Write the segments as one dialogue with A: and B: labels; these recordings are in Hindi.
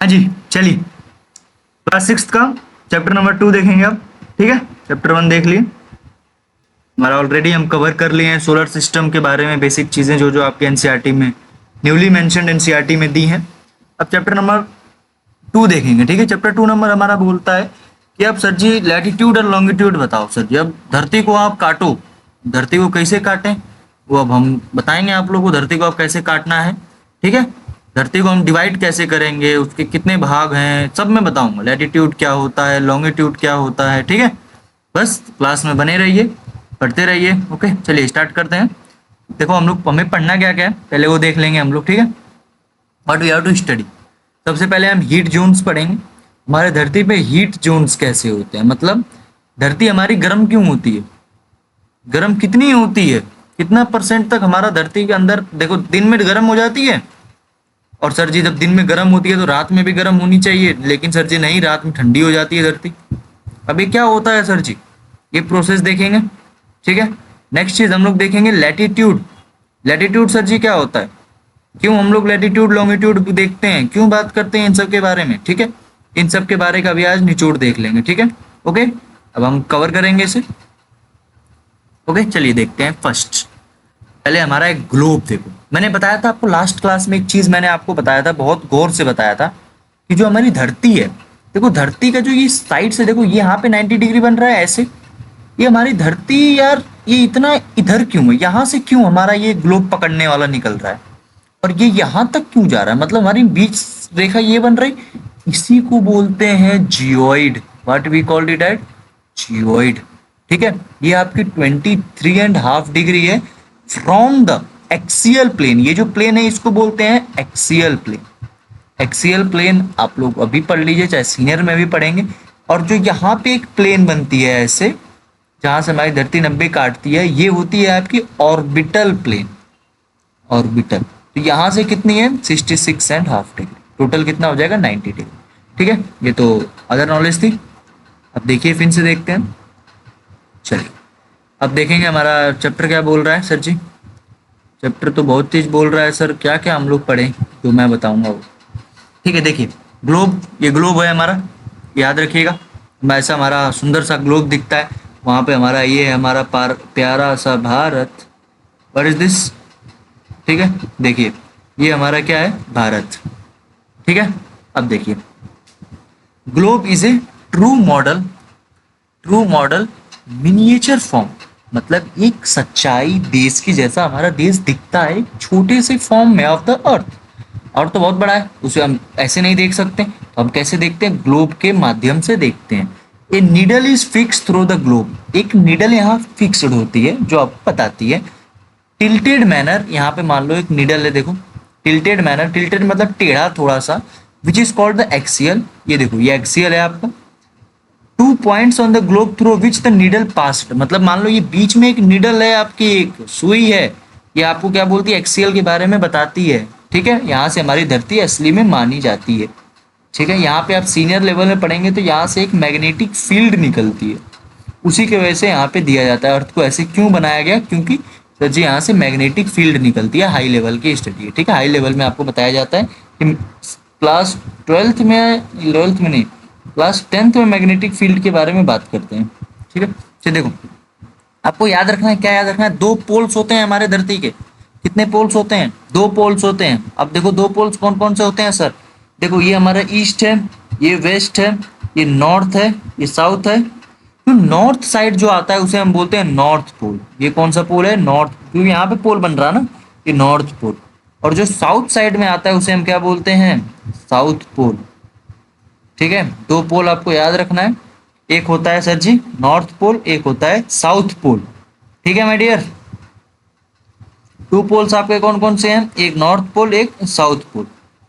A: हाँ जी, चलिए क्लास सिक्स का चैप्टर नंबर 2 देखेंगे अब। ठीक है, चैप्टर 1 देख लिए हमारा, ऑलरेडी हम कवर कर लिए हैं सोलर सिस्टम के बारे में बेसिक चीजें जो जो आपके एनसीईआरटी में न्यूली मेंशन्ड एनसीईआरटी में दी हैं। अब चैप्टर नंबर 2 देखेंगे। ठीक है, चैप्टर 2 नंबर हमारा बोलता है कि अब सर जी लैटिट्यूड और लॉन्गिट्यूड बताओ। सर जी अब धरती को आप काटो, धरती को कैसे काटें वो अब हम बताएंगे आप लोगों को। धरती को आप कैसे काटना है, ठीक है, धरती को हम डिवाइड कैसे करेंगे, उसके कितने भाग हैं, सब मैं बताऊंगा। लैटिट्यूड क्या होता है, लॉन्गिट्यूड क्या होता है, ठीक है। बस क्लास में बने रहिए, पढ़ते रहिए। ओके, चलिए स्टार्ट करते हैं। देखो हम लोग, हमें पढ़ना क्या क्या है पहले वो देख लेंगे हम लोग, ठीक है। What we have to study, सबसे पहले हम हीट जोन्स पढ़ेंगे। हमारे धरती पे हीट जोन्स कैसे होते हैं, मतलब धरती हमारी गर्म क्यों होती है, गर्म कितनी होती है, कितना परसेंट तक हमारा धरती के अंदर। देखो दिन में गर्म हो जाती है, और सर जी जब दिन में गर्म होती है तो रात में भी गर्म होनी चाहिए, लेकिन सर जी नहीं, रात में ठंडी हो जाती है धरती। अभी क्या होता है सर जी, ये प्रोसेस देखेंगे, ठीक है। नेक्स्ट चीज हम लोग देखेंगे लैटिट्यूड। लैटिट्यूड सर जी क्या होता है, क्यों हम लोग लैटिट्यूड लॉन्गिट्यूड देखते हैं, क्यों बात करते हैं इन सब के बारे में, ठीक है। इन सब के बारे का भी आज निचोड़ देख लेंगे, ठीक है। ओके, अब हम कवर करेंगे इसे। ओके, चलिए देखते हैं। फर्स्ट पहले हमारा एक ग्लोब देखो। मैंने बताया था आपको लास्ट क्लास में, एक चीज मैंने आपको बताया था, बहुत गौर से बताया था कि जो हमारी धरती है, देखो धरती का जो ये साइड से देखो, ये यहाँ पे 90 डिग्री बन रहा है ऐसे। ये हमारी धरती यार, ये इतना इधर क्यों है, यहाँ से क्यों हमारा ये ग्लोब पकड़ने वाला निकल रहा है, और ये यहाँ तक क्यों जा रहा है, मतलब हमारी बीच रेखा ये बन रही। इसी को बोलते हैं geoid. What we called it at geoid, ठीक है। ये आपकी 23.5 डिग्री है फ्रॉम द एक्सियल प्लेन। ये जो प्लेन है इसको बोलते हैं एक्सियल प्लेन। एक्सियल प्लेन आप लोग अभी पढ़ लीजिए, चाहे सीनियर में भी पढ़ेंगे। और जो यहाँ पे एक प्लेन बनती है ऐसे, जहां से हमारी धरती 90 काटती है, ये होती है आपकी ऑर्बिटल प्लेन। ऑर्बिटल, तो यहाँ से कितनी है 66.5 डिग्री, टोटल कितना हो जाएगा 90 डिग्री, ठीक है। ये तो अदर नॉलेज थी। अब देखिए फिर से देखते हैं। चलिए अब देखेंगे हमारा चैप्टर क्या बोल रहा है सर जी। चैप्टर तो बहुत तेज बोल रहा है सर, क्या क्या हम लोग पढ़ें जो मैं बताऊंगा वो, ठीक है। देखिए ग्लोब, ये ग्लोब है हमारा, याद रखिएगा। ऐसा हमारा सुंदर सा ग्लोब दिखता है, वहां पे हमारा ये है, हमारा प्यारा सा भारत। व्हाट इज दिस, ठीक है। देखिए ये हमारा क्या है, भारत, ठीक है। अब देखिए globe is a true model, true model miniature form, मतलब एक सच्चाई देश की जैसा हमारा देश दिखता है, छोटे से फॉर्म में ऑफ द अर्थ। और तो बहुत बड़ा है, उसे हम ऐसे नहीं देख सकते, तो हम कैसे देखते हैं, ग्लोब के माध्यम से देखते हैं। A needle is fix through the globe, एक नीडल यहाँ फिक्स्ड होती है जो आपको बताती है। टिल्टेड मैनर, यहाँ पे मान लो एक नीडल है, देखो टिल्टेड मैनर, टिल्टेड मतलब टेढ़ा थोड़ा सा, which is called the axial. ये देखो ये एक्सियल है आपका। Two points on the globe through which the needle passed, मतलब मान लो ये बीच में एक नीडल है आपकी, एक सुई है, ये आपको क्या बोलती है, एक्सियल के बारे में बताती है, ठीक है। यहाँ से हमारी धरती असली में मानी जाती है, ठीक है। यहाँ पे आप सीनियर लेवल में पढ़ेंगे तो यहाँ से एक मैग्नेटिक फील्ड निकलती है, उसी की वजह से यहाँ पे दिया जाता है। अर्थ को ऐसे क्यों बनाया गया, क्योंकि सर जी यहाँ से मैग्नेटिक फील्ड निकलती है। हाई लेवल की स्टडी है, ठीक है। हाई लेवल में आपको बताया जाता है कि क्लास 12th में, 11th में नहीं, क्लास 10th में मैग्नेटिक फील्ड के बारे में बात करते हैं, ठीक है। चलिए देखो आपको याद रखना है, क्या याद रखना है, दो पोल्स होते हैं हमारे धरती के। कितने पोल्स होते हैं, दो पोल्स होते हैं। अब देखो दो पोल्स कौन कौन से होते हैं सर, देखो ये हमारा ईस्ट है, ये वेस्ट है, ये नॉर्थ है, ये साउथ है। तो नॉर्थ साइड जो आता है उसे हम बोलते हैं नॉर्थ पोल। ये कौन सा पोल है, नॉर्थ, क्योंकि यहाँ पे पोल बन रहा है ना, ये नॉर्थ पोल। और जो साउथ साइड में आता है उसे हम क्या बोलते हैं, साउथ पोल, ठीक है। दो पोल आपको याद रखना है, एक होता है सर जी नॉर्थ पोल, एक होता है साउथ पोल, ठीक है माय डियर। टू पोल्स आपके कौन कौन से हैं, एक नॉर्थ पोल, एक south pole.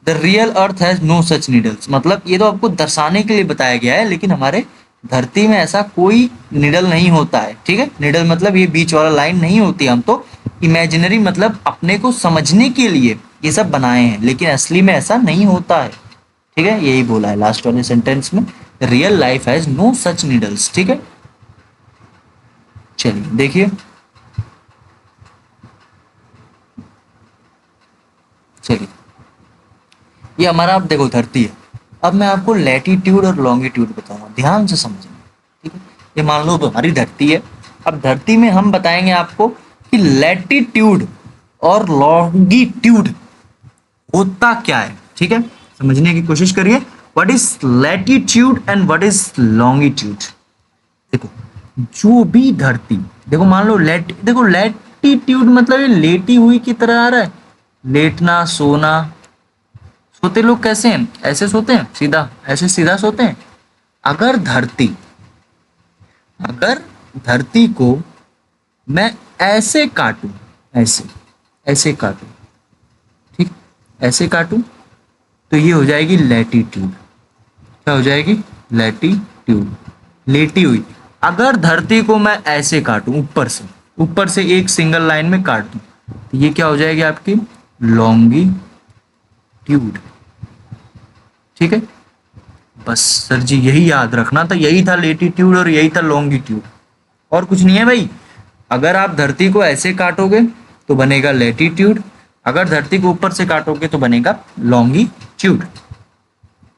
A: The real earth has no such needles, मतलब ये तो आपको दर्शाने के लिए बताया गया है, लेकिन हमारे धरती में ऐसा कोई निडल नहीं होता है, ठीक है। निडल मतलब ये बीच वाला लाइन नहीं होती, हम तो इमेजिनरी, मतलब अपने को समझने के लिए ये सब बनाए हैं, लेकिन असली में ऐसा नहीं होता है, ठीक है। यही बोला है लास्ट वाले सेंटेंस में, real life has no such needles, ठीक है। चलिए देखिए, चलिए ये हमारा, आप देखो धरती है, अब मैं आपको लैटिट्यूड और लॉन्गिट्यूड बताऊंगा, ध्यान से समझना, ठीक है। ये मान लो हमारी धरती है, अब धरती में हम बताएंगे आपको कि लैटिट्यूड और लॉन्गिट्यूड होता क्या है, ठीक है। समझने की कोशिश करिए, what is latitude and what is longitude. देखो जो भी धरती, देखो मान लो देखो लैटिट्यूड मतलब ये लेटी हुई की तरह आ रहा है, लेटना सोना। सोते लोग कैसे हैं, ऐसे सोते हैं सीधा, ऐसे सीधा सोते हैं। अगर धरती अगर धरती को मैं ऐसे काटूं, ऐसे ऐसे काटूं, ठीक, ऐसे काटूं, तो ये हो जाएगी लैटिट्यूड। क्या हो जाएगी, लैटिट्यूड, लेटी हुई। अगर धरती को मैं ऐसे काटूं, ऊपर से एक सिंगल लाइन में काट दूं, तो ये क्या हो जाएगी आपकी लॉन्गिट्यूड, ठीक है। बस सर जी यही याद रखना था, यही था लेटीट्यूड और यही था लॉन्गिट्यूड, और कुछ नहीं है भाई। अगर आप धरती को ऐसे काटोगे तो बनेगा लेटीट्यूड, अगर धरती को ऊपर से काटोगे तो बनेगा लॉन्गिट्यूड,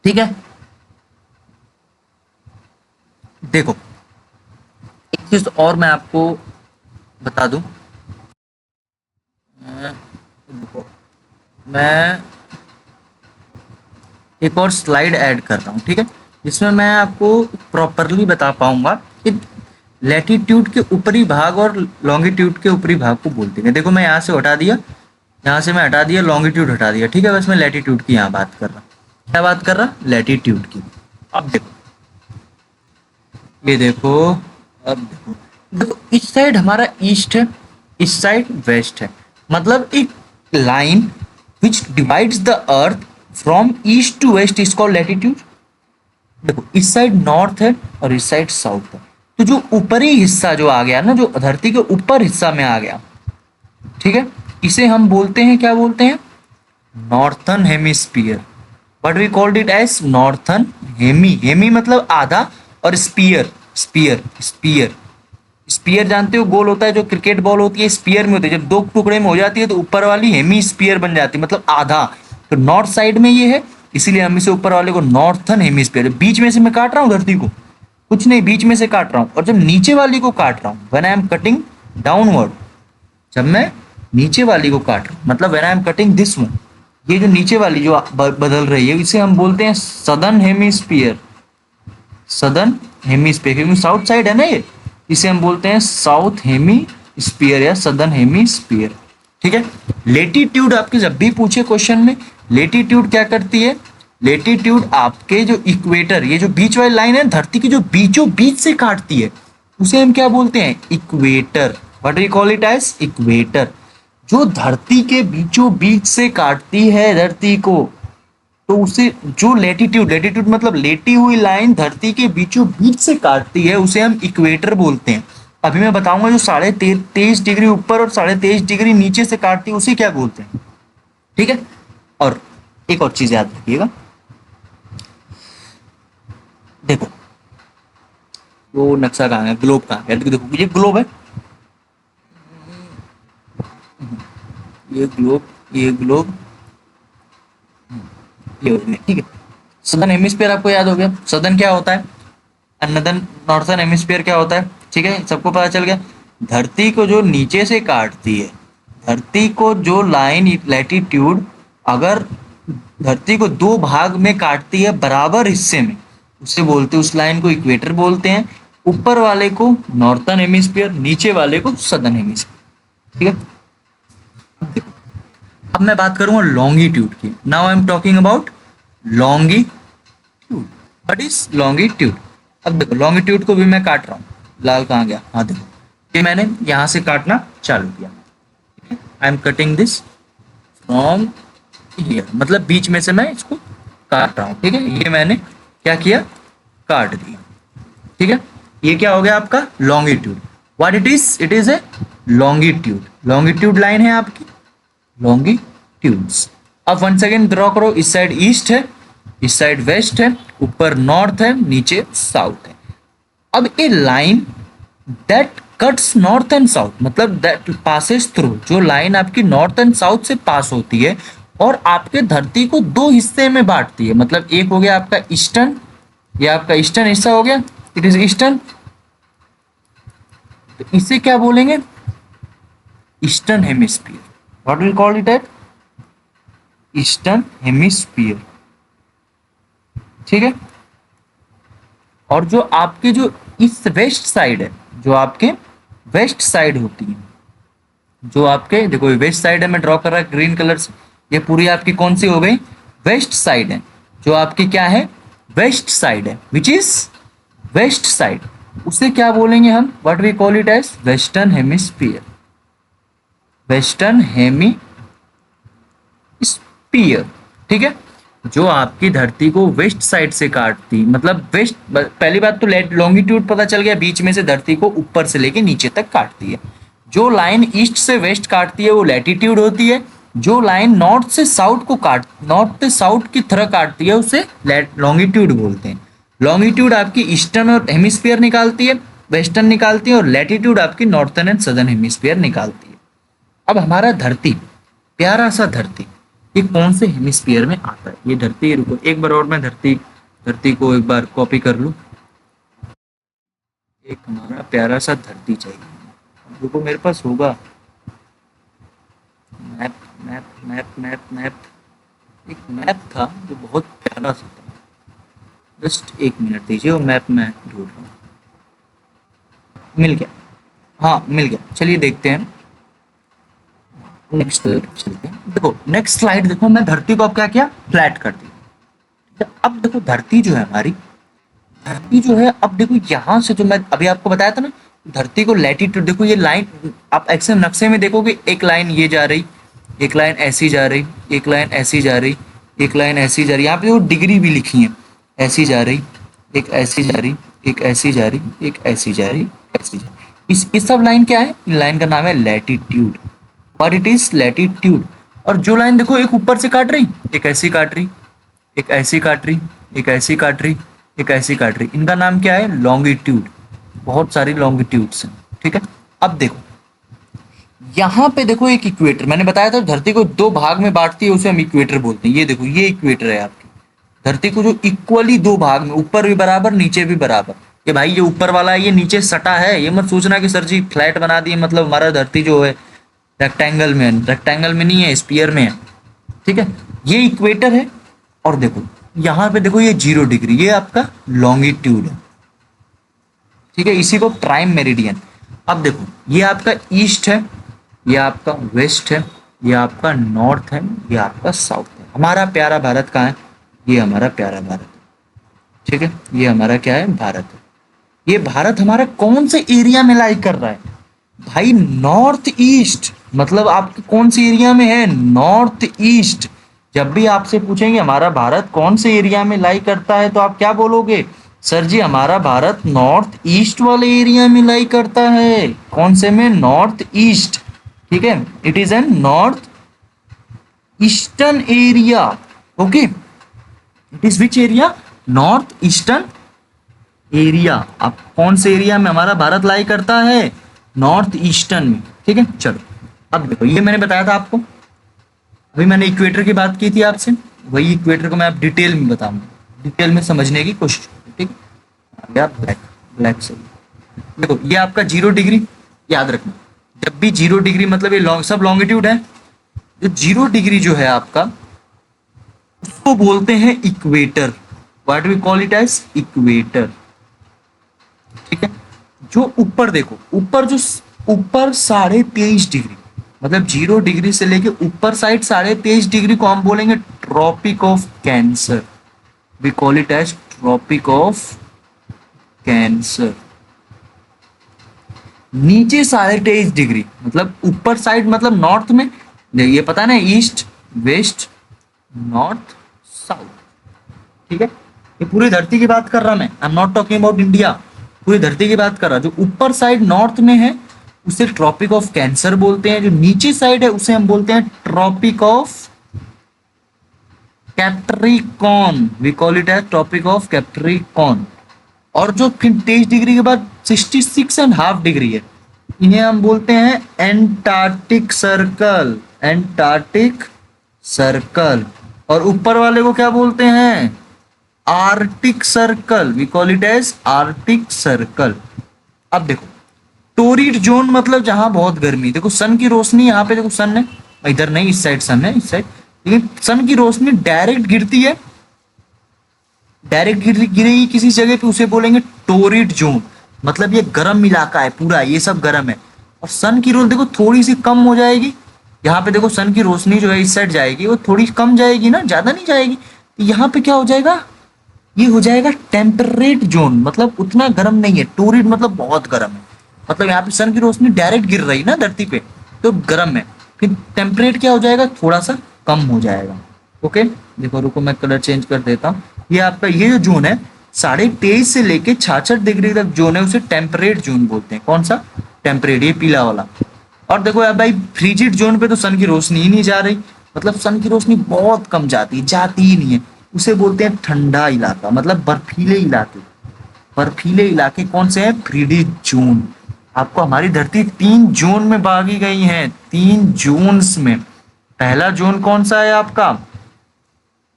A: ठीक है। देखो एक चीज और मैं आपको बता दूं, देखो मैं एक और स्लाइड ऐड कर रहा हूँ, ठीक है, जिसमें मैं आपको प्रॉपरली बता पाऊंगा कि लैटिट्यूड के ऊपरी भाग और लॉन्गिट्यूड के ऊपरी भाग को बोलते हैं। देखो मैं यहाँ से हटा दिया, यहाँ से मैं हटा दिया, लॉन्गिट्यूड हटा दिया, ठीक है। बस मैं लैटिट्यूड की यहाँ बात कर रहा, क्या बात कर रहा, लैटिट्यूड की। अब देखो ये देखो, अब देखो देखो इस साइड हमारा ईस्ट है, इस साइड वेस्ट है, मतलब एक line which divides the earth from east to west is called latitude. देखो इस साइड नॉर्थ है और इस साइड साउथ है, तो जो ऊपरी हिस्सा जो आ गया ना, जो धरती के ऊपर हिस्सा में आ गया, ठीक है, इसे हम बोलते हैं, क्या बोलते हैं, northern hemisphere. But we called it as northern hemi मतलब आधा, और स्पीयर स्पीयर स्पीयर स्पीयर जानते हो, गोल होता है, जो क्रिकेट बॉल होती है स्पीयर में होती है, जब दो टुकड़े में हो जाती है तो ऊपर वाली हेमी स्पीयर बन जाती है, मतलब आधा। तो नॉर्थ साइड में ये है, इसीलिए हम इसे ऊपर वाले को नॉर्थन हेमिस्फीयर। बीच में से मैं काट रहा हूँ धरती को, कुछ नहीं, बीच में से काट रहा हूँ, और जब नीचे वाली को काट रहा हूँ, when I am cutting downward, जब मैं नीचे वाली को काट रहा हूँ, मतलब when I am cutting this one, ये जो नीचे वाली जो बदल रही है, इसे हम बोलते हैं सदर्न हेमिस्फीयर, सदर्न हेमिस्फीयर, क्योंकि साउथ साइड है ना ये, इसे हम बोलते हैं साउथ हेमिस्फीयर या सदर्न हेमिस्फीयर, ठीक है। लेटीट्यूड आपके जब भी पूछे क्वेश्चन में, लेटीट्यूड क्या करती है, लेटीट्यूड आपके जो इक्वेटर, ये जो बीच वाली लाइन है धरती की जो बीचों बीच से काटती है, उसे हम क्या बोलते हैं, equator. What we call it as equator. जो धरती के बीचों बीच से काटती है धरती को, तो उसे जो लेटीट्यूड मतलब लेटी हुई लाइन धरती के बीचों बीच से काटती है, उसे हम इक्वेटर बोलते हैं। अभी मैं बताऊंगा जो 23.5 डिग्री ऊपर और 23.5 डिग्री नीचे से काटती है, उसे क्या बोलते हैं, ठीक है। और एक और चीज याद रखिएगा, देखो वो नक्शा कहाँ है, ग्लोब कहाँ है, देखो ये ग्लोब है, ये ग्लोब, ये ग्लोब, ये ठीक है। सदर्न हेमिस्फीयर आपको याद हो गया, सदर्न क्या होता है, नॉर्दर्न, नॉर्थर्न हेमिस्फीयर क्या होता है, ठीक है, सबको पता चल गया। धरती को जो नीचे से काटती है, धरती को जो लाइन लैटिट्यूड अगर धरती को दो भाग में काटती है बराबर हिस्से में, उसे बोलते हैं, उस लाइन को इक्वेटर बोलते हैं। ऊपर वाले को नॉर्थर्न हेमिस्फीयर, नीचे वाले को सदर्न हेमिस्फीयर, ठीक है। अब मैं बात करूंगा लॉन्गिट्यूड की। Now I am talking about longitude. What is longitude. अब देखो लॉन्गिट्यूड को भी मैं काट रहा हूँ, लाल कहाँ गया, हाँ देखो, ये मैंने यहाँ से काटना चालू किया, I am cutting this from here, मतलब बीच में से मैं इसको काट रहा हूँ, ठीक है। ये मैंने क्या किया, काट दिया, ठीक है। ये क्या हो गया आपका longitude. What it is A longitude, longitude line है आपकी, लॉन्गिट्यूड्स। अब वन सेकेंड ड्रॉ करो, इस साइड ईस्ट है, इस साइड वेस्ट है, ऊपर नॉर्थ है, नीचे साउथ है। अब a line that cuts north and south, मतलब दैट पासेस थ्रू, जो लाइन आपकी नॉर्थ एंड साउथ से पास होती है
B: और आपके धरती को दो हिस्से में बांटती है। मतलब एक हो गया आपका ईस्टर्न, ये आपका ईस्टर्न हिस्सा हो गया, इट इज ईस्टर्न, तो इसे क्या बोलेंगे, eastern hemisphere. What we call it at eastern hemisphere, ठीक है। और जो आपके जो ईस्ट वेस्ट साइड है, जो आपके वेस्ट साइड होती है, जो आपके देखो वेस्ट साइड है, मैं ड्रॉ कर रहा है ग्रीन कलर से, ये पूरी आपकी कौन सी हो गई, वेस्ट साइड है। जो आपकी क्या है, वेस्ट साइड है, विच इज वेस्ट साइड, उसे क्या बोलेंगे हम, what we call it as western hemisphere, western hemisphere, ठीक है। जो आपकी धरती को वेस्ट साइड से काटती, मतलब वेस्ट, पहली बात तो लॉन्गिट्यूड पता चल गया, बीच में से धरती को ऊपर से लेके नीचे तक काटती है। जो लाइन ईस्ट से वेस्ट काटती है वो लैटिट्यूड होती है। जो लाइन नॉर्थ से साउथ को नॉर्थ से साउथ की तरह काटती है उसे लॉन्गिट्यूड बोलते हैं। लॉन्गिट्यूड आपकी ईस्टर्न और हेमिस्फीयर निकालती है, वेस्टर्न निकालती है, और लैटिट्यूड आपकी नॉर्थर्न एंड सदर्न हेमिस्फीयर निकालती है। अब हमारा धरती, प्यारा सा धरती, ये कौन से हेमिस्फीयर में आता है, ये धरती, रुको एक बार और मैं धरती को एक बार कॉपी कर लूं। एक हमारा प्यारा सा धरती चाहिए, रुको मेरे पास होगा map map map map map, एक मैप था जो बहुत प्यारा सा था, जस्ट एक मिनट दीजिए, वो मैप मैं ढूंढ रहा हूँ। मिल गया, हाँ मिल गया, चलिए देखते हैं नेक्स्ट चलते हैं। देखो नेक्स्ट स्लाइड देखो, मैं धरती को अब क्या किया, फ्लैट कर दी। अब देखो धरती जो है हमारी, धरती जो है, अब देखो यहाँ से जो मैं अभी आपको बताया था ना, धरती को लैटिट्यूड, देखो ये लाइन आप एक्स नक्शे में देखोगे, एक लाइन ये जा रही, एक लाइन ऐसी जा रही, एक लाइन ऐसी जा रही, एक लाइन ऐसी जा रही, यहाँ पे देखो डिग्री भी लिखी है, ऐसी जा रही, एक ऐसी जा रही, एक ऐसी जा रही, एक ऐसी जा रही, ऐसी जा रही। इस सब लाइन क्या है, लाइन का नाम है लैटिट्यूड, और इट इज लैटिट्यूड। और जो लाइन देखो एक ऊपर से काट रही, एक ऐसी काट रही, एक ऐसी काट रही, एक ऐसी काट रही, एक ऐसी काट रही, इनका नाम क्या है, लॉन्गिट्यूड। बहुत सारी लॉन्गिट्यूड्स हैं, ठीक है। अब देखो यहाँ पे देखो एक इक्वेटर, मैंने बताया था धरती को दो भाग में बांटती है, उसे हम इक्वेटर बोलते हैं। ये देखो ये इक्वेटर है आपकी धरती को, जो इक्वली दो भाग में, ऊपर भी बराबर नीचे भी बराबर, कि भाई ये ऊपर वाला है ये नीचे सटा है, ये मत सोचना कि सर जी फ्लैट बना दिए मतलब हमारा धरती जो है रेक्टेंगल में, रेक्टेंगल में नहीं है, स्फीयर में है, ठीक है। ये इक्वेटर है, और देखो यहाँ पे देखो ये 0 डिग्री, ये आपका लॉन्गिट्यूड है, ठीक है, इसी को प्राइम मेरिडियन। अब देखो ये आपका ईस्ट है, ये आपका वेस्ट है, ये आपका नॉर्थ है, ये आपका साउथ है। हमारा प्यारा भारत कहाँ है, ये हमारा प्यारा भारत है, ठीक है, ये हमारा क्या है, भारत है। ये भारत हमारा कौन से एरिया में लाई कर रहा है भाई, नॉर्थ ईस्ट, मतलब आपके कौन से एरिया में है, नॉर्थ ईस्ट। जब भी आपसे पूछेंगे हमारा भारत कौन से एरिया में लाई करता है, तो आप क्या बोलोगे, सर जी हमारा भारत नॉर्थ ईस्ट वाले एरिया में लाई करता है। कौन से में, नॉर्थ ईस्ट, ठीक है, it is an north eastern area, okay, it is which area, north eastern area. अब कौन से एरिया में हमारा भारत लाई करता है, नॉर्थ ईस्टर्न में, ठीक है। चलो अब देखो ये मैंने बताया था आपको, अभी मैंने इक्वेटर की बात की थी आपसे, वही इक्वेटर को मैं आप डिटेल में बताऊंगा, डिटेल में समझने की कोशिश, ठीक है। यार ब्लैक ब्लैक से देखो ये आपका 0 डिग्री, याद रखना जब भी 0 डिग्री मतलब ये सब लॉन्गिट्यूड है, जो 0 डिग्री जो है आपका उसको बोलते हैं equator, what we call it as equator, ठीक है। जो ऊपर देखो, ऊपर जो ऊपर 23.5 डिग्री, मतलब 0 डिग्री से लेके ऊपर साइड 23.5 डिग्री को हम बोलेंगे tropic of cancer, we call it as tropic of cancer. नीचे 23.5 डिग्री मतलब ऊपर साइड, मतलब नॉर्थ में, ये पता ना, ईस्ट वेस्ट नॉर्थ साउथ, ठीक है। ये पूरी धरती की बात कर रहा मैं, I am not talking about India, पूरी धरती की बात कर रहा। जो ऊपर साइड नॉर्थ में है उसे ट्रॉपिक ऑफ कैंसर बोलते हैं, जो नीचे साइड है उसे हम बोलते हैं tropic of capricorn, we call it as tropic of capricorn. और जो 23 डिग्री के बाद 66.5 डिग्री है, इन्हें हम बोलते हैं एंटार्क्टिक सर्कल, एंटार्क्टिक सर्कल, और ऊपर वाले को क्या बोलते हैं? Arctic circle. We call it as arctic circle. अब देखो टोरिड जोन मतलब जहां बहुत गर्मी, देखो सन की रोशनी यहाँ पे, देखो सन है इधर नहीं, इस साइड सन है, इस साइड, लेकिन सन की रोशनी डायरेक्ट गिरती है, डायरेक्ट गिरेगी किसी जगह पे, उसे बोलेंगे टोरिड जोन। मतलब ये गर्म इलाका है पूरा, ये सब गर्म है। और सन की रोशनी देखो थोड़ी सी कम हो जाएगी, यहाँ पे देखो सन की रोशनी जो है इस साइड जाएगी, वो थोड़ी कम जाएगी ना, ज्यादा नहीं जाएगी। तो यहाँ पे क्या हो जाएगा? ये हो जाएगा टेम्परेट जोन, मतलब उतना गर्म नहीं है। टोरिड मतलब बहुत गर्म है, मतलब यहाँ पे सन की रोशनी डायरेक्ट गिर रही ना धरती पे, तो गर्म है। फिर टेम्परेट क्या हो जाएगा? थोड़ा सा कम हो जाएगा। ओके, देखो रुको मैं कलर चेंज कर देता हूँ। ये आपका ये जो जोन है 23.5 से लेके 66 डिग्री तक जोन है, उसे टेम्परेट जोन बोलते हैं। कौन सा? टेम्परेट, ये पीला वाला। और देखो यार भाई फ्रीजिड जोन पे तो सन की रोशनी ही नहीं जा रही, मतलब सन की रोशनी बहुत कम जाती है, जाती ही नहीं है, उसे बोलते हैं ठंडा इलाका, मतलब बर्फीले इलाके। बर्फीले इलाके कौन से हैं? Frigid zone. आपको हमारी धरती 3 जोन में बांटी गई है, 3 जोन्स में। पहला जोन कौन सा है आपका?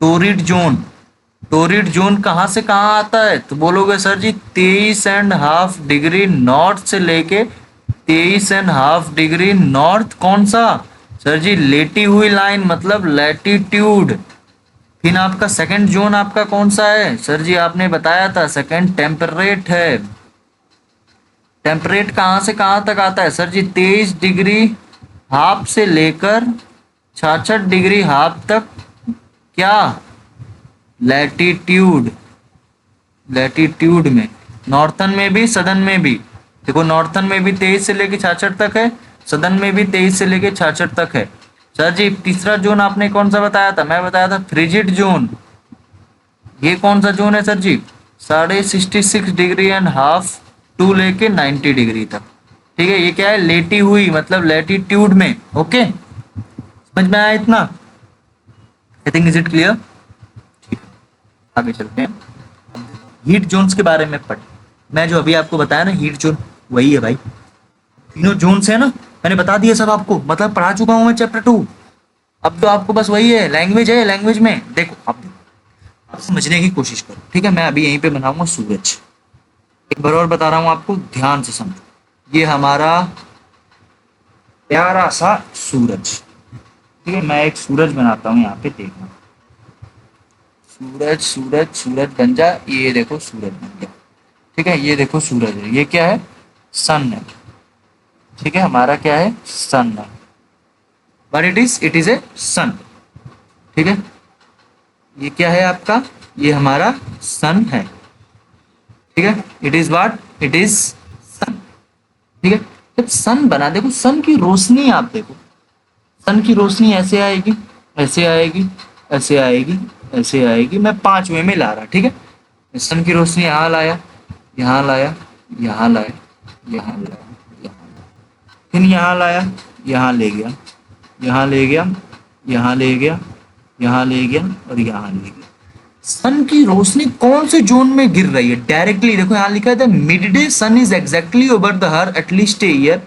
B: Torrid zone. टोरिड जोन कहाँ से कहाँ आता है? तो बोलोगे सर जी 23.5 डिग्री नॉर्थ से लेके 23.5 डिग्री नॉर्थ। कौन सा? सर जी लेटी हुई लाइन, मतलब लैटिट्यूड। फिर आपका सेकंड जोन आपका कौन सा है? सर जी आपने बताया था सेकंड टेम्परेट है। टेम्परेट कहाँ से कहाँ तक आता है? सर जी 23 डिग्री हाफ से लेकर 66 डिग्री हाफ तक। क्या? लैटिट्यूड। लैटिट्यूड में नॉर्थन में भी सदर्न में भी, देखो नॉर्थन में भी 23 से लेके 66 तक है, सदर्न में भी 23 से लेके 66 तक है। सर जी तीसरा जोन आपने कौन सा बताया था? मैं बताया था फ्रिजिड जोन। ये कौन सा जोन है sir ji? 66.5 degree and half to लेके 90 डिग्री तक। ठीक है, ये क्या है? लेटी हुई, मतलब लैटिट्यूड में। ओके, समझ में आया इतना? I think is it clear? आगे चलते हैं, हीट जोन्स के बारे में पढ़। मैं जो अभी आपको बताया ना हीट जोन, वही है भाई। तीनों जोन्स है ना, मैंने बता दिया सब आपको, मतलब पढ़ा चुका हूं मैं चैप्टर 2। अब तो आपको बस वही है, लैंग्वेज है, लैंग्वेज में देखो आप समझने की कोशिश करो। ठीक है, मैं अभी यहीं पे बनाऊंगा सूरज। एक बार और बता रहा हूं आपको, ध्यान से समझो। ये हमारा प्यारा सा सूरज। ठीक है, मैं एक सूरज बनाता हूँ यहाँ पे, देखना। सूरज सूरज सूरज बन जा, ये देखो सूरज बन गया। ठीक है, ये देखो सूरज है, ये क्या है? सन है। ठीक है, हमारा क्या है? सन है। बट इट इज ए सन। ठीक है, ये क्या है आपका? ये हमारा सन है। ठीक है, it is what? It is sun. ठीक है, जब सन बना, देखो सन की रोशनी आप देखो, सन की रोशनी ऐसे आएगी, ऐसे आएगी, ऐसे आएगी, ऐसे आएगी। मैं 5 वे में ला रहा। ठीक है, सन की रोशनी यहाँ लाया, यहाँ लाया, यहाँ लाया, यहाँ लाया, फिर यहाँ लाया, यहाँ ले गया, यहाँ ले गया, यहाँ ले गया, यहाँ ले गया और यहाँ ले गया। सन की रोशनी कौन से जोन में गिर रही है? डायरेक्टली देखो यहाँ लिखा है mid day sun is exactly over the her at least a year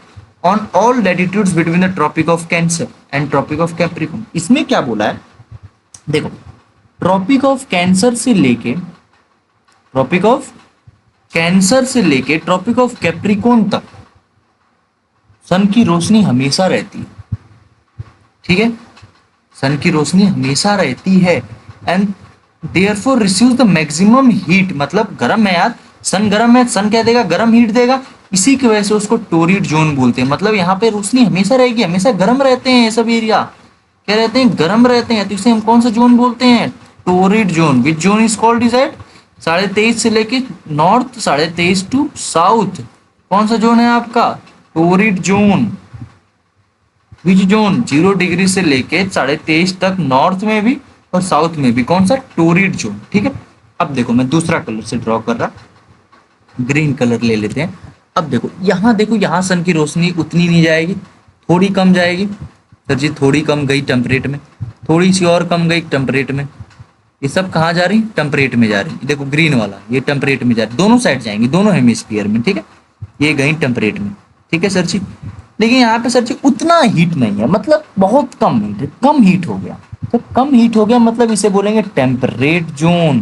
B: on all latitudes between the tropic of cancer and tropic of capricorn. इसमें क्या बोला है? देखो ट्रॉपिक ऑफ कैंसर से लेके, ट्रॉपिक ऑफ कैंसर से लेके ट्रॉपिक ऑफ कैप्रिकॉर्न तक सन की रोशनी हमेशा रहती है। ठीक है, सन की रोशनी हमेशा रहती है and therefore receives the maximum heat. मतलब गर्म है यार, सन गर्म है, सन क्या देगा? गर्म हीट देगा। इसी की वजह से उसको टोरिड जोन बोलते हैं। मतलब यहाँ पे रोशनी हमेशा रहेगी, हमेशा गर्म रहते हैं ये सब एरिया। क्या रहते हैं? गर्म रहते हैं। तो इसे हम कौन सा जोन बोलते हैं? Torrid zone. Which zone is called decide? 23.5 से लेके नॉर्थ, 23.5 टू साउथ। कौन सा जोन है आपका? Torrid zone. Which zone? 0 degree से लेके 23.5 तक नॉर्थ में भी और साउथ में भी। कौन सा? Torrid zone. ठीक है, अब देखो मैं दूसरा कलर से ड्रॉ कर रहा, ग्रीन कलर ले लेते हैं। अब देखो यहाँ सन की रोशनी उतनी नहीं जाएगी, थोड़ी कम जाएगी। सर जी थोड़ी कम गई टेम्परेट में, थोड़ी सी और कम गई टेम्परेट में। ये सब कहाँ जा रही? टेम्परेट में जा रही। देखो ग्रीन वाला ये टेम्परेट में जा रही, दोनों साइड जाएंगी, दोनों हेमिस्फीयर में। ठीक है, ये गई टेम्परेट में। ठीक है सर जी, लेकिन यहाँ पे सर जी उतना हीट नहीं है, मतलब बहुत कम हीट है, कम हीट हो गया। तो कम हीट हो गया मतलब इसे बोलेंगे टेम्परेट जोन।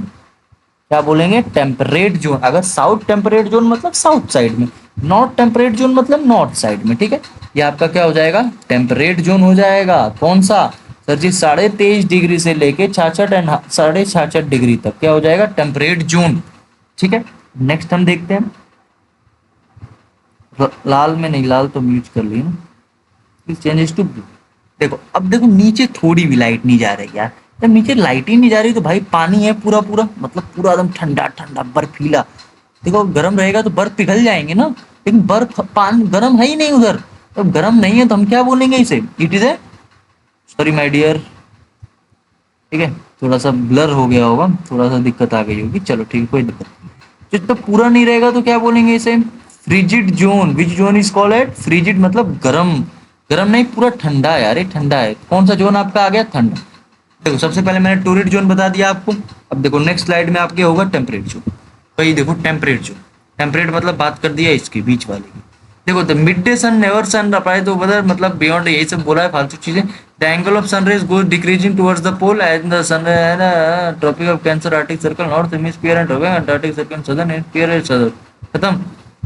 B: क्या बोलेंगे? Temperate zone. अगर साउथ टेम्परेट जोन मतलब साउथ साइड में, नॉर्थ टेम्परेट जोन मतलब नॉर्थ साइड में। ठीक है, ये आपका क्या हो जाएगा? टेम्परेट जोन हो जाएगा। कौन सा सर जी? 23.5 डिग्री से लेके 66.5 डिग्री तक क्या हो जाएगा? Temperate zone. ठीक है, नेक्स्ट हम देखते हैं। लाल में नहीं, लाल तो म्यूट कर लिया ना। Changes to blue. देखो अब देखो नीचे थोड़ी भी लाइट नहीं जा रही यार। जब नीचे लाइट ही नहीं जा रही तो भाई पानी है पूरा पूरा, मतलब पूरा एकदम ठंडा ठंडा बर्फीला। देखो गर्म रहेगा तो बर्फ पिघल जाएंगे ना, लेकिन बर्फ पानी गर्म है ही नहीं उधर। तो गर्म नहीं है तो हम क्या बोलेंगे इसे? It is a, sorry my dear, ठीक है, थोड़ा सा ब्लर हो गया होगा, थोड़ा सा दिक्कत आ गई होगी। चलो ठीक है, कोई दिक्कत नहीं। जब तक पूरा नहीं रहेगा तो क्या बोलेंगे इसे? Frigid zone. Which zone is called eight frigid, मतलब गर्म। गर्म नहीं, पूरा ठंडा है यार, ये ठंडा है। कौन सा जोन आपका आ गया? ठंडा। देखो सबसे पहले मैंने टोरिड जोन बता दिया आपको। अब देखो नेक्स्ट स्लाइड में आपके होगा टेम्परेट जोन। वही देखो टेम्परेट जोन। टेम्परेट मतलब बात कर दिया इसकी बीच वाले की। देखो the mid day sun never sun apply to bother मतलब बियॉन्ड, यही सब बोला है फालतू चीजें। The angle of sunrise goes decreasing towards the pole and the sun है ना, tropic of Cancer arctic circle north hemisphere and tropic antarctic circle southern hemisphere है सदर। खत्म,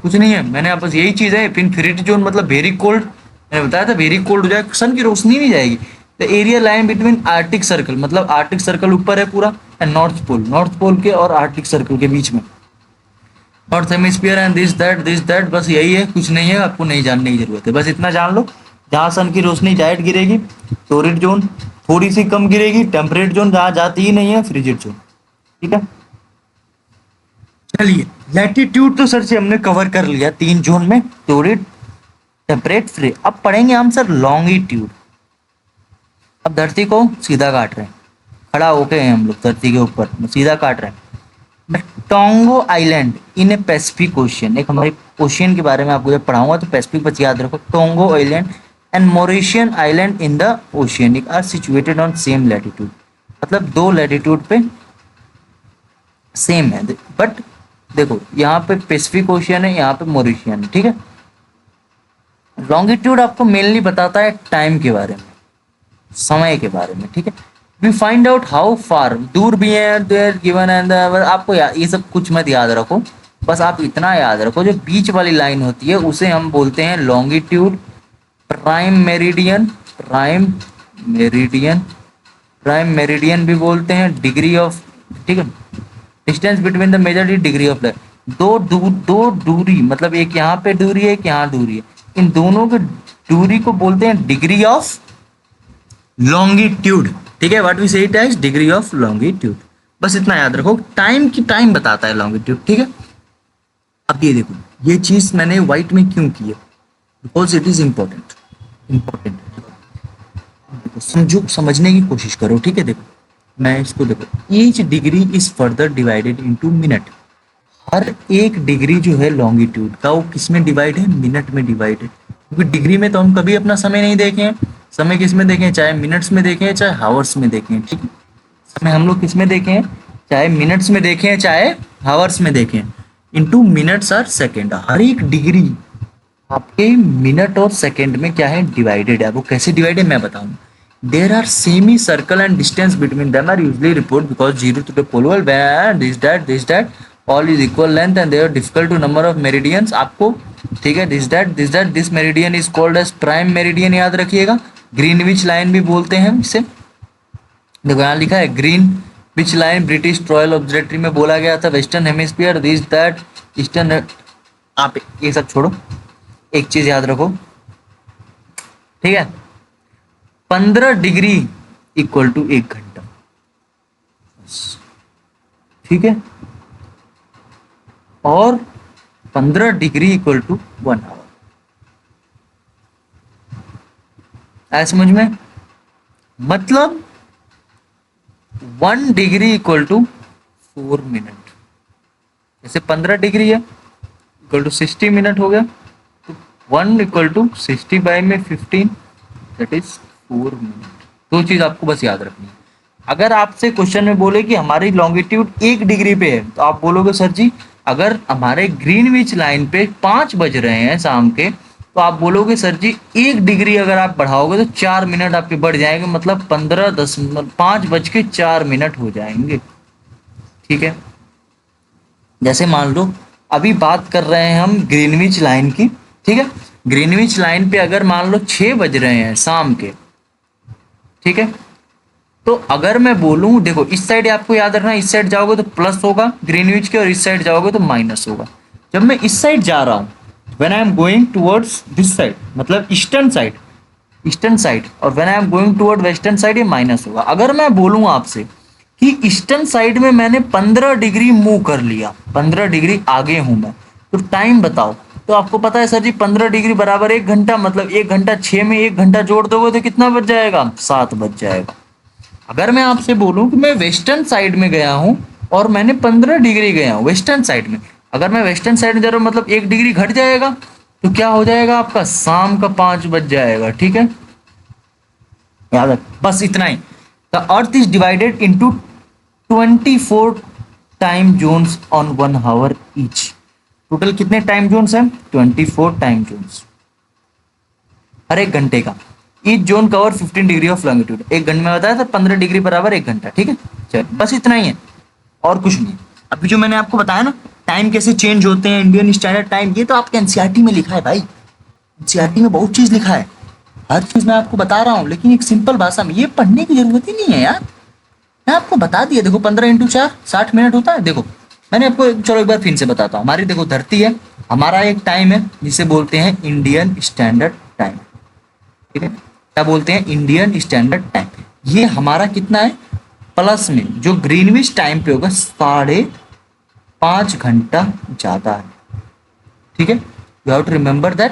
B: कुछ नहीं है। मैंने आप बस यही चीज है। इन्फिनिटी जोन मतलब वेरी कोल्ड, मैंने बताया था वेरी कोल्ड हो जाए, सन की रोशनी नहीं जाएगी। The area line between arctic circle, मतलब आर्टिक सर्कल ऊपर है पूरा, and north pole, north pole के और आर्टिक सर्कल के बीच में north hemisphere and this that. बस यही है, कुछ नहीं है, आपको नहीं जानने की जरूरत है, बस इतना जान लो। जहाँ सन की रोशनी डायरेक्ट गिरेगी टोरिड जोन, थोड़ी सी कम गिरेगी टेम्परेट जोन, जहाँ जाती ही नहीं है फ्रिजिड जोन। ठीक है, चलिए लैटिट्यूड तो सर से हमने कवर कर लिया 3 जोन में, टोरिड, टेम्परेट, फ्री। अब पढ़ेंगे हम सर लॉन्गिट्यूड। अब धरती को सीधा काट रहे हैं, खड़ा होके हैं हम लोग धरती के ऊपर सीधा काट रहे हैं। Tonga island in a Pacific ocean, एक हमारे ओशियन के बारे में आपको जब पढ़ाऊंगा तो पैसिफिक बस याद रखो। Tonga island and Mauritian island in the oceanic are situated on same latitude, मतलब 2 लैटिट्यूड पे सेम है। बट देखो यहाँ पे पैसिफिक ओशियन है, यहाँ पे मॉरिशियन है। ठीक है, लॉन्गिट्यूड आपको मेनली बताता है टाइम के बारे में, समय के बारे में। ठीक है, we find out how far, दूर भी है देयर गिवन एंड आपको ये सब कुछ मत याद रखो, बस आप इतना याद रखो जो बीच वाली लाइन होती है उसे हम बोलते हैं longitude. Prime meridian, prime meridian, prime meridian भी बोलते हैं, डिग्री ऑफ, ठीक है, distance between the major degree of light. दो दूरी, मतलब एक यहाँ पे दूरी है, एक यहाँ दूरी है, इन दोनों की दूरी को बोलते हैं डिग्री ऑफ लॉन्गिट्यूड। ठीक है, what we say it as degree of longitude. बस इतना याद रखो, टाइम की टाइम बताता है लॉन्गिट्यूड। ठीक है, अब ये देखो, ये चीज मैंने व्हाइट में क्यों की है, because it is important, important. देखो समझो, समझने की कोशिश करो। ठीक है, देखो मैं इसको देखो, each degree is further divided into minute. हर एक डिग्री जो है लॉन्गिट्यूड का वो किस में डिवाइड है? मिनट में डिवाइड है। क्योंकि डिग्री में तो हम कभी अपना समय नहीं देखे हैं, समय किस में देखें? चाहे मिनट्स में देखें चाहे हावर्स में देखें। ठीक है, समय हम लोग किस में देखें हैं? चाहे मिनट्स में देखें चाहे हावर्स में देखें, इनटू मिनट्स और सेकंड। हर एक डिग्री आपके मिनट और सेकंड में क्या है? डिवाइडेड है। वो कैसे डिवाइडेड मैं बताऊँ। There are semi circle and distance between them are usually report because zero to the pole this that all is equal length and they are difficult to number of meridians. आपको ठीक है, this meridian is called as prime meridian, याद रखिएगा। ग्रीनविच लाइन भी बोलते हैं इसे। देखो यहाँ लिखा है Greenwich line British royal observatory में बोला गया था। Western hemisphere this that eastern. आप ये सब छोड़ो, एक चीज याद रखो, ठीक है, 15 डिग्री इक्वल टू 1 घंटा। ठीक है, और 15 डिग्री इक्वल टू 1 आवर। आया समझ में? मतलब 1 डिग्री इक्वल टू 4 मिनट। जैसे 15 डिग्री है इक्वल टू 60 मिनट हो गया, तो 1 इक्वल टू 60 बाई में 15 दैट इज 4 मिनट। दो चीज आपको बस याद रखनी है। अगर आपसे क्वेश्चन में बोले कि हमारी लॉन्गिट्यूड 1 डिग्री पे है, तो आप बोलोगे सर जी अगर हमारे ग्रीनविच लाइन पे 5 बज रहे हैं शाम के, तो तो आप बोलोगे सर जी 1 डिग्री अगर आप बढ़ाओगे तो 4 मिनट आपके बढ़ जाएंगे, मतलब 5:04 हो जाएंगे। ठीक है, जैसे मान लो अभी बात कर रहे हैं हम ग्रीनविच लाइन की। ठीक है, ग्रीनविच लाइन पे अगर मान लो 6 बज रहे हैं शाम के, ठीक है, तो अगर मैं बोलूं, देखो इस साइड आपको याद रखना, इस साइड जाओगे तो प्लस होगा ग्रीनविच के, और इस साइड जाओगे तो माइनस होगा। जब मैं इस साइड जा रहा हूं, when I am going towards this side, मतलब ईस्टर्न साइड, ईस्टर्न साइड, और when I am going toward western side ये माइनस होगा। अगर मैं बोलूं आपसे कि ईस्टर्न साइड में मैंने 15 डिग्री मूव कर लिया, 15 डिग्री आगे हूं मैं, तो टाइम बताओ। तो आपको पता है सर जी 15 डिग्री बराबर 1 घंटा, मतलब 1 घंटा 6 में 1 घंटा जोड़ दोगे तो कितना बच जाएगा, 7 बच जाएगा। अगर मैं आपसे बोलूं कि मैं वेस्टर्न साइड में गया हूं और मैंने 15 डिग्री गया हूं वेस्टर्न साइड में, अगर मैं वेस्टर्न साइड में जा रहा हूं मतलब 1 डिग्री घट जाएगा, तो क्या हो जाएगा आपका, शाम का 5 बज जाएगा। ठीक है, याद रख, बस इतना ही। The earth is divided into 24 time zones on 1 hour each. Total कितने टाइम जोन्स हैं, 24 टाइम जोन्स हर 1 घंटे का। Each zone cover 15 degree of longitude. 1 घंटे में बताया था 15 डिग्री बराबर 1 घंटा। ठीक है, चलो बस इतना ही है और कुछ नहीं। अभी जो मैंने आपको बताया ना टाइम कैसे चेंज होते हैं, इंडियन स्टैंडर्ड टाइम, ये तो आपके एनसीईआरटी में लिखा है भाई। एनसीईआरटी में बहुत चीज लिखा है, हर चीज मैं आपको बता रहा हूँ, लेकिन एक सिंपल भाषा में, ये पढ़ने की जरूरत ही नहीं है यार। मैं आपको बता दिया, देखो 15 × 4 60 मिनट होता है। देखो मैंने आपको, चलो एक बार फिर से बताता हूँ। हमारी देखो धरती है, हमारा एक टाइम है जिसे बोलते हैं इंडियन स्टैंडर्ड टाइम। ठीक है, क्या बोलते हैं, इंडियन स्टैंडर्ड टाइम। ये हमारा कितना है, प्लस में जो ग्रीनविच टाइम पे होगा 5.5 घंटा ज्यादा है। ठीक है, you have to remember that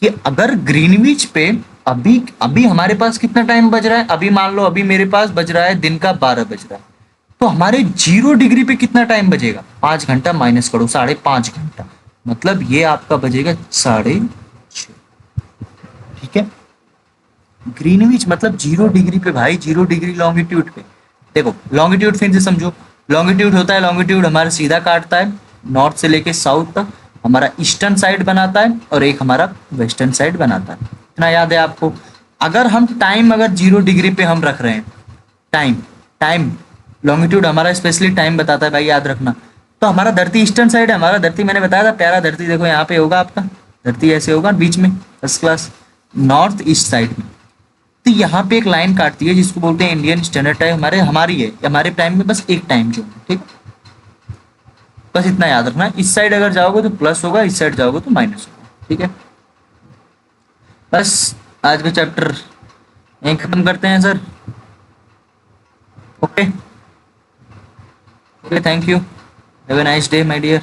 B: कि अगर ग्रीनविच पे अभी अभी हमारे पास कितना टाइम बज रहा है, अभी मान लो अभी मेरे पास बज रहा है दिन का 12 बज रहा है, तो हमारे 0 डिग्री पे कितना टाइम बजेगा, 5 घंटा माइनस करो 5.5 घंटा, मतलब ये आपका बजेगा 6:30। ठीक है, ग्रीनविच मतलब 0 डिग्री पे भाई, 0 डिग्री लॉन्गिट्यूड पे। देखो लॉन्गिट्यूड फिर से समझो, लॉन्गिट्यूड होता है, लॉन्गिट्यूड हमारा सीधा काटता है नॉर्थ से लेके साउथ तक, हमारा ईस्टर्न साइड बनाता है और एक हमारा वेस्टर्न साइड बनाता है। इतना याद है आपको। अगर हम टाइम अगर 0 डिग्री पे हम रख रहे हैं, टाइम टाइम लॉन्गिट्यूड हमारा स्पेशली टाइम बताता है भाई, याद रखना। तो हमारा धरती ईस्टर्न साइड है, हमारा धरती मैंने बताया था प्यारा धरती, देखो यहाँ पे होगा आपका धरती, ऐसे होगा बीच में first class north east side में। तो यहाँ पे एक लाइन काटती है जिसको बोलते हैं इंडियन स्टैंडर्ड टाइम, हमारी है, हमारे टाइम में बस एक टाइम जोन है। ठीक है, बस इतना याद रखना। इस साइड अगर जाओगे तो प्लस होगा, इस साइड जाओगे तो माइनस होगा। ठीक है, बस आज का चैप्टर यहीं खत्म करते हैं sir. Okay okay, thank you, have a nice day my dear.